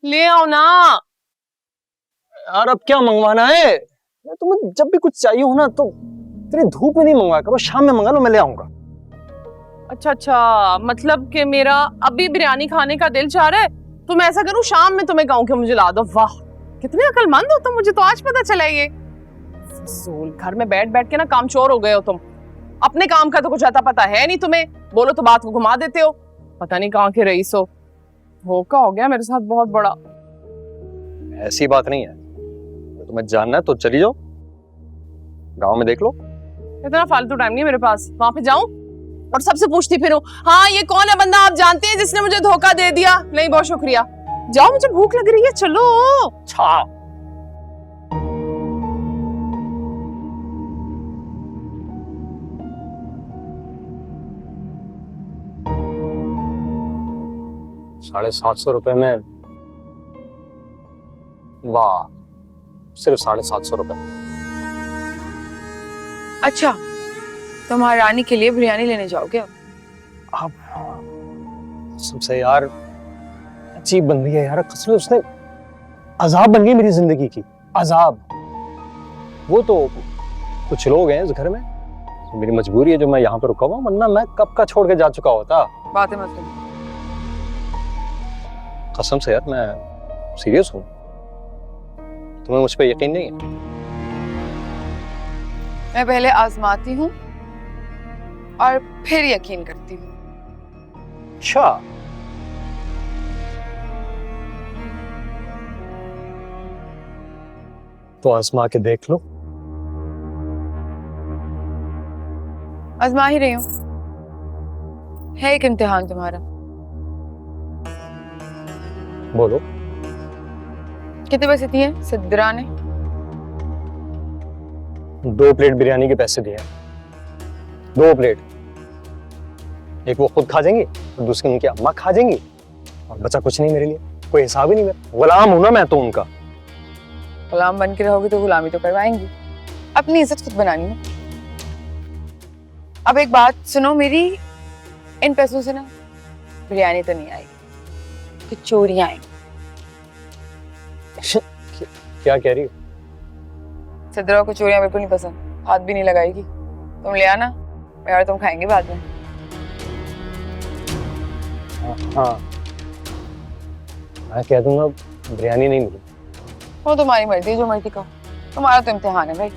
ले आओ ना यार अब क्या मंगवाना है? तुम्हें जब भी कुछ चाहिए हो ना तो तेरी धूप में नहीं मंगवा करो, शाम में मंगा लो, मैं ले आऊंगा। अच्छा अच्छा, मतलब कि मेरा अभी बिरयानी खाने का दिल चाह रहा है तो मैं ऐसा करूं शाम में तुम्हें कहूं कि मुझे ला दो। वाह कितने अक्लमंद हो तुम, मुझे तो आज पता चला ये। फजूल, घर में बैठ बैठ के ना कामचोर हो गए हो तुम। अपने काम का तो कुछ आता पता है नहीं तुम्हें, बोलो तो बात को घुमा देते हो। पता नहीं कहाँ के रईस हो। धोखा हो गया मेरे साथ बहुत बड़ा। ऐसी बात नहीं है, तुम्हें जानना है तो चली जाओ, गांव में देख लो। इतना फालतू टाइम नहीं है मेरे पास, वहां पे जाऊं और सबसे पूछती फिरूं हाँ ये कौन है बंदा आप जानते हैं जिसने मुझे धोखा दे दिया? नहीं बहुत शुक्रिया, जाओ मुझे भूख लग रही है, चलो। अच्छा ₹750 में, वाह, सिर्फ ₹750। अच्छा, तुम महारानी के लिए बिरयानी लेने जाओगे अब? सबसे यार अजीब बंदी है यार, कसम उसने अजाब बन गई मेरी जिंदगी की, अजाब। वो तो कुछ लोग हैं इस घर में, तो मेरी मजबूरी है जो मैं यहाँ पर रुका हुआ, वरना मैं कब का छोड़ के जा चुका होता। बातें मत करो। कसम से यार मैं सीरियस हूँ, तुम्हें मुझ पर यकीन नहीं है? मैं पहले आजमाती हूँ और फिर यकीन करती हूँ। अच्छा, तो आजमा के देख लो। आजमा ही रही हूँ, है एक इम्तिहान तुम्हारा। बोलो। कितने पैसे दिए सिद्रा ने? 2 प्लेट बिरयानी के पैसे दिए, 2 प्लेट। एक वो खुद खा जाएंगी और दूसरी उनकी अम्मा खा जाएंगी, और बचा कुछ नहीं मेरे लिए, कोई हिसाब ही नहीं मेरा। गुलाम हूं ना मैं तो उनका। गुलाम बन के रहोगी तो गुलामी तो करवाएंगी, अपनी इज्जत खुद बनानी है। अब एक बात सुनो मेरी, इन पैसों से ना बिरयानी तो नहीं आएगी, कुछ चोरियां आएंगी। क्या कह रही हो? सिद्रा को चोरियां बिल्कुल नहीं पसंद, हाथ भी नहीं लगाएगी। तुम ले आना, मैं और तुम खाएंगे बाद में। हाँ, मैं कह दूंगा बिरयानी नहीं मिली। वो तुम्हारी मर्जी, जो मर्जी कहो, तुम्हारा तो इम्तिहान है भाई।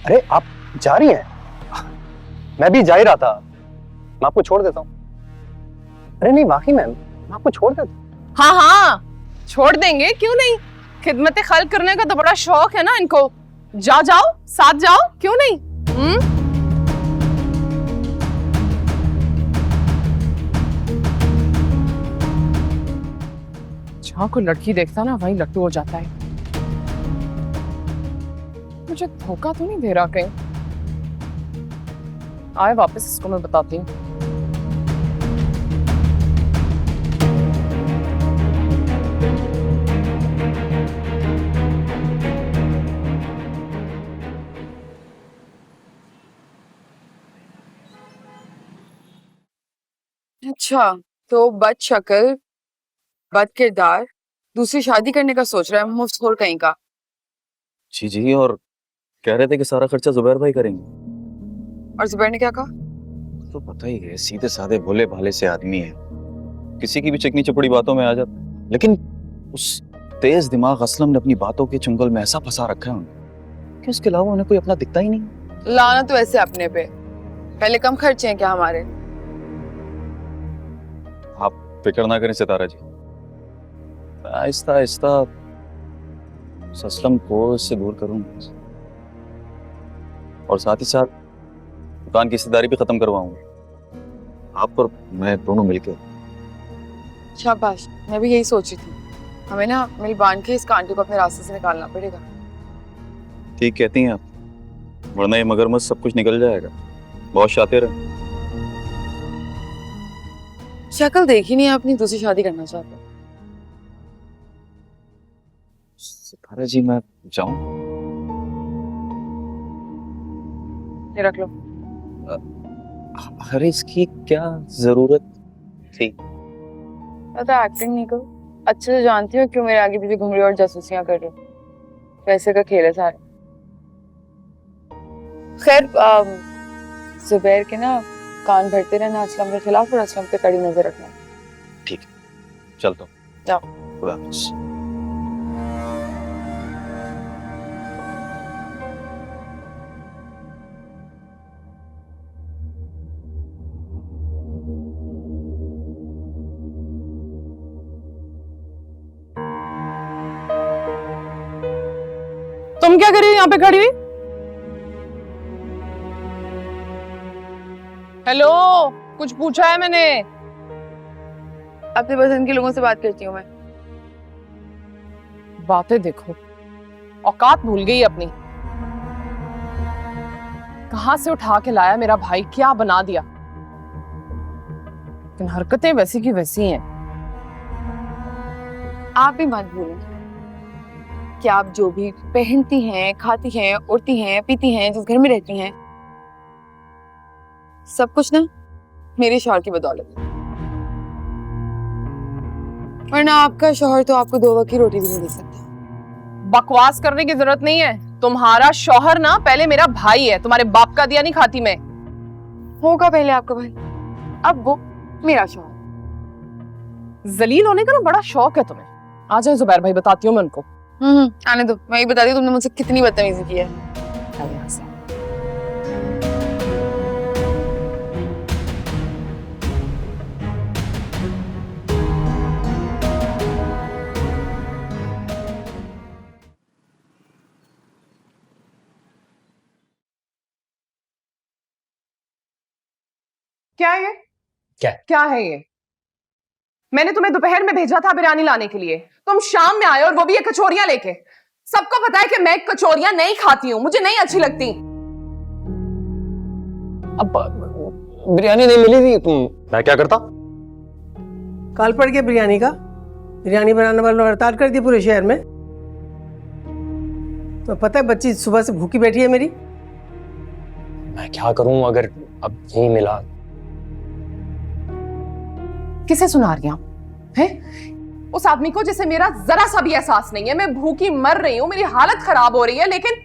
अरे आप जा रही हैं? मैं भी जा ही रहा था, मैं आपको छोड़ देता हूँ। अरे नहीं वाकई मैम, मैं आपको छोड़ देता हूँ। हाँ हाँ छोड़ देंगे, क्यों नहीं। खिदमत खल्क करने का तो बड़ा शौक है ना इनको। जाओ जाओ, साथ जाओ, क्यों नहीं। जहाँ कोई लड़की देखता ना वहीं लट्टू हो जाता है। मुझे धोखा तो नहीं दे रहा कहीं। आए वापस, इसको मैं बताती हूँ। अच्छा, तो बद शक्ल, बद किरदार, दूसरी शादी करने का सोच रहा है मुफ्तखोर कहीं का। जी जी, और कह रहे थे कि सारा खर्चा जुबैर भाई करेंगे। और जुबैर ने क्या कहा? तो पता ही है, सीधे साधे भोले भाले से आदमी है, किसी की भी चिकनी चपड़ी बातों में आ जाता। लेकिन उस तेज दिमाग असलम ने अपनी बातों के चुंगल में ऐसा फंसा रखा है उन्हें कि उसके अलावा उन्हें कोई अपना दिखता ही नहीं। लाना तो ऐसे अपने पे, पहले कम खर्चे हैं क्या हमारे? आप फिक्र ना करें सितारा जी, आहिस्ता आहिस्ता असलम को इससे दूर करूंगा, और साथ ही साथ दुकान की हिस्सेदारी भी खत्म करवाऊंगा। आप और मैं दोनों मिलकर। शाबाश, मैं भी यही सोची थी। हमें ना मिल बांध के इस कांटे को अपने रास्ते से निकालना पड़ेगा। ठीक कहती हैं आप, वरना ये मगरमच्छ सब कुछ निकल जाएगा। बहुत शातिर है। शक्ल देखी नहीं आपने, दूसरी शादी करना चाहते हो? सितारा जी मैं जाऊं? ये रख लो। अरे इसकी क्या जरूरत थी? पता एक्टिंग नहीं करो, अच्छे से जानती हो क्यों मेरे आगे पीछे घूम रही हो और जासूसियां कर रही हो। पैसे का खेल है सारा। खैर जुबैर के ना कान भरते रहना असलम के खिलाफ और असलम पे कड़ी नजर रखना। ठीक है, चलता हूँ। जाओ। खुदा हाफिज। तुम क्या कर रही हो यहाँ पे खड़ी हुई? हेलो, कुछ पूछा है मैंने? अपने पसंद के लोगों से बात करती हूँ मैं। बातें देखो, औकात भूल गई अपनी। कहां से उठा के लाया मेरा भाई, क्या बना दिया। लेकिन हरकतें वैसी की वैसी हैं। आप भी मत भूलें कि आप जो भी पहनती हैं, खाती हैं, उड़ती हैं, पीती हैं, जिस घर में रहती हैं, सब कुछ ना मेरे शौहर की बदौलत। वरना आपका शौहर तो आपको 2 वक्त की रोटी भी नहीं दे सकता। बकवास करने की जरूरत नहीं है। तुम्हारा शौहर ना पहले मेरा भाई है, तुम्हारे बाप का दिया नहीं खाती मैं। होगा पहले आपका भाई, अब वो मेरा शौहर। जलील होने का ना बड़ा शौक है तुम्हें। आ जाओ जुबैर भाई, बताती हूँ मैं उनको। आने दो, मैं ही बताती हूँ तुमने मुझसे कितनी बदतमीजी की है। आओ यहाँ से। क्या है ये? क्या है ये? मैंने तुम्हें दोपहर में भेजा था बिरयानी लाने के लिए, तुम शाम में आए और वो भी ये कचौरियां लेके। सबको पता है कि मैं कचौरियां नहीं खाती हूँ, मुझे नहीं अच्छी लगती। अब बिरयानी नहीं मिली थी, मैं क्या करता? काल पड़ गया बिरयानी का। बिरयानी बनाने वालों ने हड़ताल कर दी पूरे शहर में। तो पता है बच्ची सुबह से भूखी बैठी है मेरी। मैं क्या करूं अगर अब यही मिला? किसे सुना रही हैं? उस आदमी को जिसे मेरा जरा सा भी एहसास नहीं है। मैं भूखी मर रही हूं, मेरी हालत खराब हो रही है। लेकिन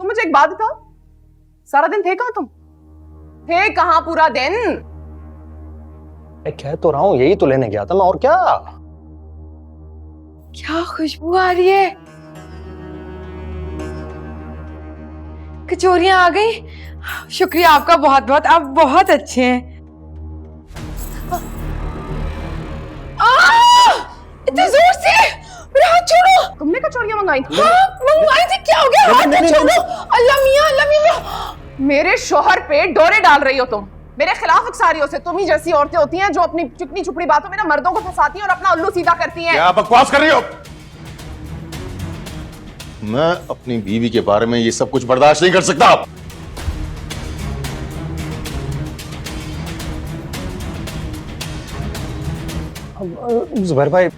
तुम मुझे एक बात बताओ, सारा दिन थे कहां तुम? थे कहां पूरा दिन? मैं कह तो रहा हूं यही तो लेने गया था मैं, और क्या? क्या खुशबू आ रही है। कचौरियां आ गई, शुक्रिया आपका बहुत बहुत, आप बहुत अच्छे हैं। इतने जोर से मेरा हाथ छोड़ो। तुमने कचौरियां मंगाई थी? हाँ, मंगवाई थी। क्या हो गया? हाथ छोड़ो। अल्लाह मियां, अल्लाह मियां। मेरे शोहर पे डोरे डाल रही हो तुम। मेरे खिलाफ उकसा रही हो। से तुम ही जैसी औरतें होती हैं जो अपनी चिकनी चुपड़ी बातों में ना मर्दों को फंसाती हैं और अपना उल्लू सीधा करती हैं। क्या बकवास कर रही हो? मैं अपनी बीवी के बारे में ये सब कुछ बर्दाश्त नहीं कर सकता। जुबैर भाई,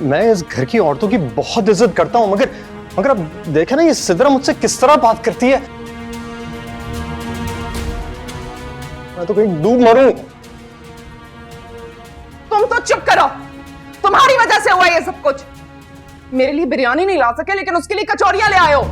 मैं इस घर की औरतों की बहुत इज्जत करता हूं, मगर अब देखे ना ये सिदरा मुझसे किस तरह बात करती है। मैं तो कहीं डूब मरूं। तुम तो चुप करो, तुम्हारी वजह से हुआ ये सब कुछ। मेरे लिए बिरयानी नहीं ला सके लेकिन उसके लिए कचौरियां ले आए हो।